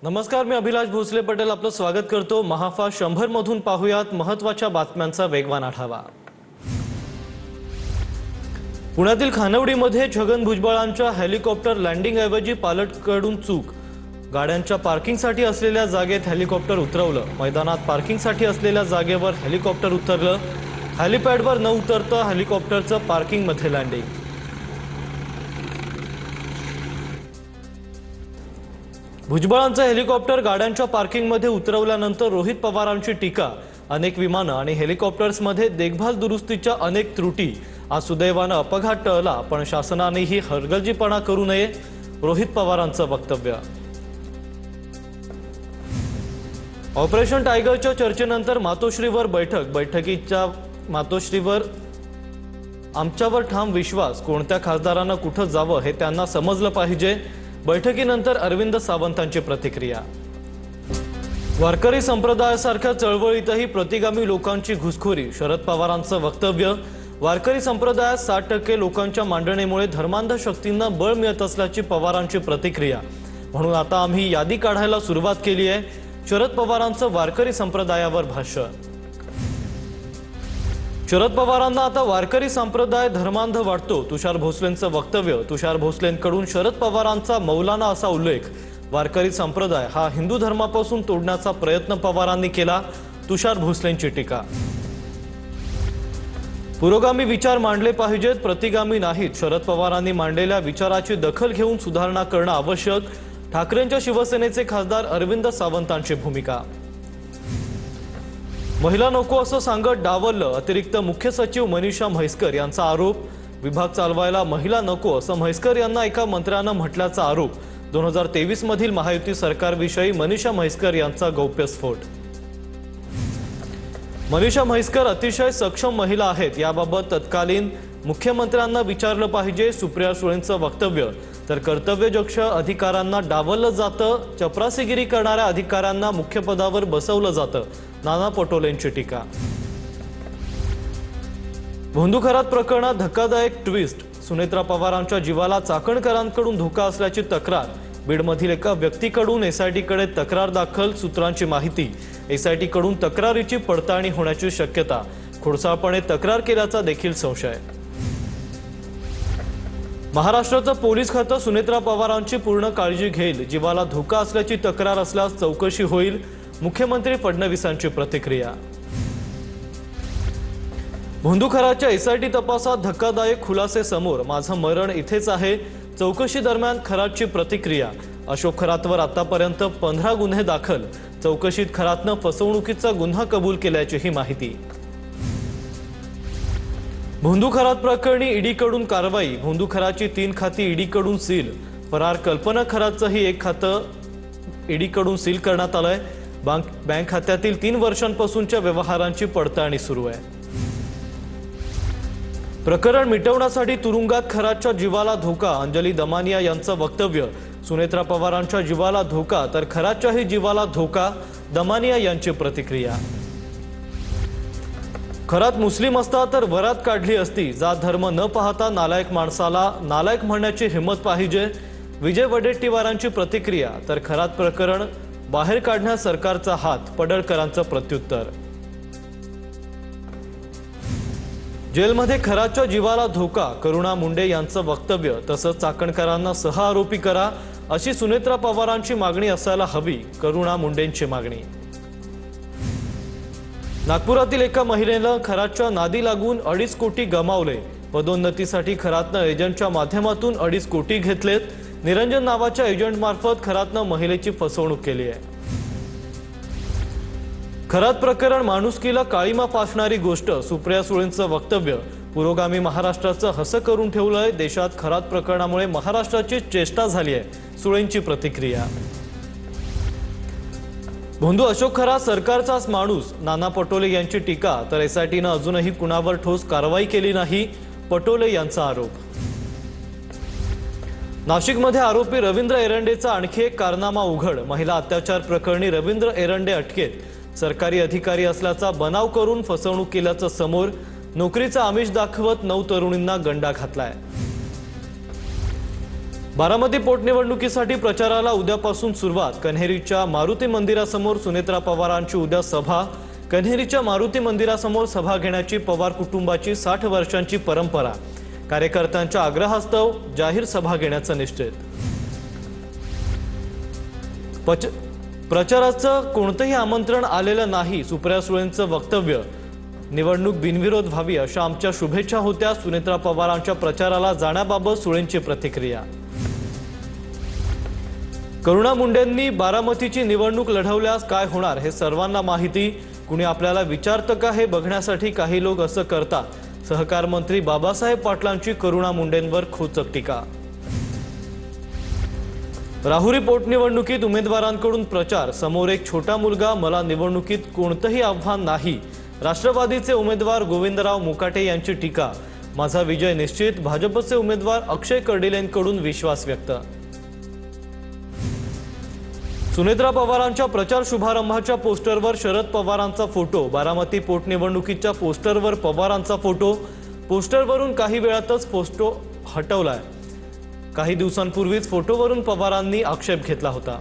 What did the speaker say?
नमस्कार, मी अभिलाष भोसले पटेल आपलं स्वागत करतो। महाफा 100 मधून पाहुयात महत्त्वाच्या बातम्यांचा वेगवान आढावा। पुण्यातील खानवडीमध्ये छगन भुजबळांच्या हेलिकॉप्टर लँडिंग ऐवजी पायलटकडून चूक। गाड्यांच्या पार्किंगसाठी असलेल्या जागेत हेलिकॉप्टर उतरवलं। मैदानात पार्किंगसाठी असलेल्या जागेवर हेलिकॉप्टर उतरलं। हेलिपॅडवर न उतरता हेलिकॉप्टरचं पार्किंगमध्ये लँडिंग। भुजबळांचं हेलिकॉप्टर गाड्यांच्या पार्किंगमध्ये उतरवल्यानंतर रोहित पवारांची टीका। अनेक विमानं आणि हेलिकॉप्टर्समध्ये देखभाल दुरुस्तीच्या अनेक त्रुटी। आज सुदैवानं अपघात टळला, पण शासनानेही हलगर्जीपणा करू नये, रोहित पवारांचं वक्तव्य। ऑपरेशन टायगरच्या चर्चेनंतर मातोश्रीवर बैठकीच्या मातोश्रीवर आमच्यावर ठाम विश्वास। कोणत्या खासदारांना कुठं जावं हे त्यांना समजलं पाहिजे। बैठकीनंतर अरविंद सावंतांची प्रतिक्रिया। वारकरी संप्रदायासारख्या चळवळीतही प्रतिगामी लोकांची घुसखोरी। शरद पवारांचं वक्तव्य। वारकरी संप्रदायात 60% लोकांच्या मांडणीमुळे धर्मांध शक्तींना बळ मिळत असल्याची पवारांची प्रतिक्रिया। म्हणून आता आम्ही यादी काढायला सुरुवात केली आहे। शरद पवारांचं वारकरी संप्रदायावर भाष्य। शरद पवारांना आता वारकरी संप्रदाय धर्मांध वाटतो, तुषार भोसलेंचं वक्तव्य। तुषार भोसलेंकडून शरद पवारांचा मौलाना असा उल्लेख। वारकरी संप्रदाय हा हिंदू धर्मापासून तोडण्याचा प्रयत्न पवारांनी केला, तुषार भोसलेंची टीका। पुरोगामी विचार मांडले पाहिजेत, प्रतिगामी नाहीत। शरद पवारांनी मांडलेल्या विचाराची दखल घेऊन सुधारणा करणं आवश्यक। ठाकरेंच्या शिवसेनेचे खासदार अरविंद सावंतांची भूमिका। महिला नको असं सांगत डावललं। अतिरिक्त मुख्य सचिव मनीषा म्हैसकर यांचा आरोप। विभाग चालवायला महिला नको असं म्हैसकर यांना एका मंत्र्यानं म्हटल्याचा आरोप। 2023 मधील महायुती सरकारविषयी मनीषा म्हैसकर यांचा गौप्यस्फोट। मनीषा म्हैसकर अतिशय सक्षम महिला आहेत, याबाबत तत्कालीन मुख्यमंत्र्यांना विचारलं पाहिजे, सुप्रिया सुळेंचं वक्तव्य। तर कर्तव्यदक्ष अधिकाऱ्यांना डावललं जातं, चपरासीगिरी करणाऱ्या अधिकाऱ्यांना मुख्य पदावर बसवलं जातं, नाना पटोलेंची टीका। भोंदूखरात प्रकरणात धक्कादायक ट्विस्ट। सुनेत्रा पवारांच्या जीवाला चाकणकरांकडून धोका असल्याची तक्रार। बीडमधील एका व्यक्तीकडून एसआयटीकडे तक्रार दाखल। सूत्रांची माहिती, एसआयटीकडून तक्रारीची पडताळणी होण्याची शक्यता। खोडसाळपणे तक्रार केल्याचा देखील संशय। महाराष्ट्राचं पोलीस खातं सुनेत्रा पवारांची पूर्ण काळजी घेईल। जीवाला धोका असल्याची तक्रार असल्यास चौकशी होईल, मुख्यमंत्री फडणवीसांची प्रतिक्रिया। भोंदूखराच्या एसआयटी तपासात धक्कादायक खुलासे समोर। माझं मरण इथेच आहे, चौकशी दरम्यान खरातची प्रतिक्रिया। अशोक खरातवर आतापर्यंत 15 गुन्हे दाखल। चौकशीत खरातनं फसवणुकीचा गुन्हा कबूल केल्याचीही माहिती। भोंदूखरात प्रकरणी ईडीकडून कारवाई। भोंदूखराची 3 खाती ईडीकडून सील। फरार कल्पना खरातचंही एक खातं ईडीकडून सील करण्यात आलंय। बँक खात्यातील 3 वर्षांपासूनच्या व्यवहारांची पडताळणी सुरू आहे। प्रकरण मिटवण्यासाठी तुरुंगात खरातच्या जीवाला धोका। अंजली दमानिया यांचं वक्तव्य। सुनेत्रा पवारांच्या जीवाला धोका तर खरातच्याही जीवाला धोका, दमानिया यांची प्रतिक्रिया। खरात मुस्लिम असता तर वरात काढली असती। जात धर्म न पाहता नालायक माणसाला नालायक म्हणण्याची हिंमत पाहिजे, विजय वडेट्टीवारांची प्रतिक्रिया। तर खरात प्रकरण बाहेर काढण्यास सरकारचा हात, पडळकरांचं प्रत्युत्तर। जेलमध्ये खरातच्या जीवाला धोका, करुणा मुंडे यांचं वक्तव्य। तसंच चाकणकरांना सहआरोपी करा अशी सुनेत्रा पवारांची मागणी असायला हवी, करुणा मुंडेंची मागणी। नागपुरातील एका महिलेनं खरातच्या नादी लागून 2.5 कोटी गमावले। पदोन्नतीसाठी खरातनं एजंटच्या माध्यमातून 2.5 कोटी घेतलेत। निरंजन नावाच्या एजंटमार्फत खरातनं महिलेची फसवणूक केली आहे। खरात प्रकरण माणुसकीला काळीमा फासणारी गोष्ट, सुप्रिया सुळेंचं वक्तव्य। पुरोगामी महाराष्ट्राचं हसं करून ठेवलंय। देशात खरात प्रकरणामुळे महाराष्ट्राची चेष्टा झाली आहे, सुळेंची प्रतिक्रिया। भोंदू अशोक खरात सरकारचाच माणूस, नाना पटोले यांची टीका। तर एसआयटीनं अजूनही कुणावर ठोस कारवाई केली नाही, पटोले यांचा आरोप। नाशिकमध्ये आरोपी रवींद्र एरंडेचा आणखी एक कारनामा उघड। महिला अत्याचार प्रकरणी रवींद्र एरंडे अटकेत। सरकारी अधिकारी असल्याचा बनाव करून फसवणूक केल्याचं समोर। नोकरीचा आमिष दाखवत 9 तरुणींना गंडा घातलाय। बारामती पोटनिवडणुकीसाठी प्रचाराला उद्यापासून सुरुवात। कन्हेरीच्या मारुती मंदिरासमोर सुनेत्रा पवारांची उद्या सभा। कन्हेरीच्या मारुती मंदिरासमोर सभा घेण्याची पवार कुटुंबाची 60 वर्षांची परंपरा। कार्यकर्त्यांच्या आग्रहास्तव जाहीर सभा घेण्याचं निश्चित। प्रचाराचं कोणतेही आमंत्रण आलेलं नाही, सुप्रिया सुळेंचं वक्तव्य। निवडणूक बिनविरोध व्हावी अशा आमच्या शुभेच्छा होत्या। सुनेत्रा पवारांच्या प्रचाराला जाण्याबाबत सुळेंची प्रतिक्रिया। करुणा मुंडेंनी बारामतीची निवडणूक लढवल्यास काय होणार हे सर्वांना माहिती। कुणी आपल्याला विचारतं का हे बघण्यासाठी काही लोक असं करतात। सहकार मंत्री बाबासाहेब पाटलांची करुणा मुंडेंवर खोचक टीका। राहुरी पोटनिवडणुकीत उमेदवारांकडून प्रचार। समोर एक छोटा मुलगा, मला निवडणुकीत कोणतंही आव्हान नाही। राष्ट्रवादीचे उमेदवार गोविंदराव मुकाटे यांची टीका। माझा विजय निश्चित। भाजपचे उमेदवार अक्षय कर्डिलेंकडून विश्वास व्यक्त। सुनेत्रा पवारांच्या प्रचार शुभारंभाच्या पोस्टरवर शरद पवारांचा फोटो। बारामती पोटनिवडणुकीच्या पोस्टरवर पवारांचा फोटो। पोस्टरवरून काही वेळातच फोटो हटवलाय। काही दिवसांपूर्वीच फोटोवरून पवारांनी आक्षेप घेतला होता।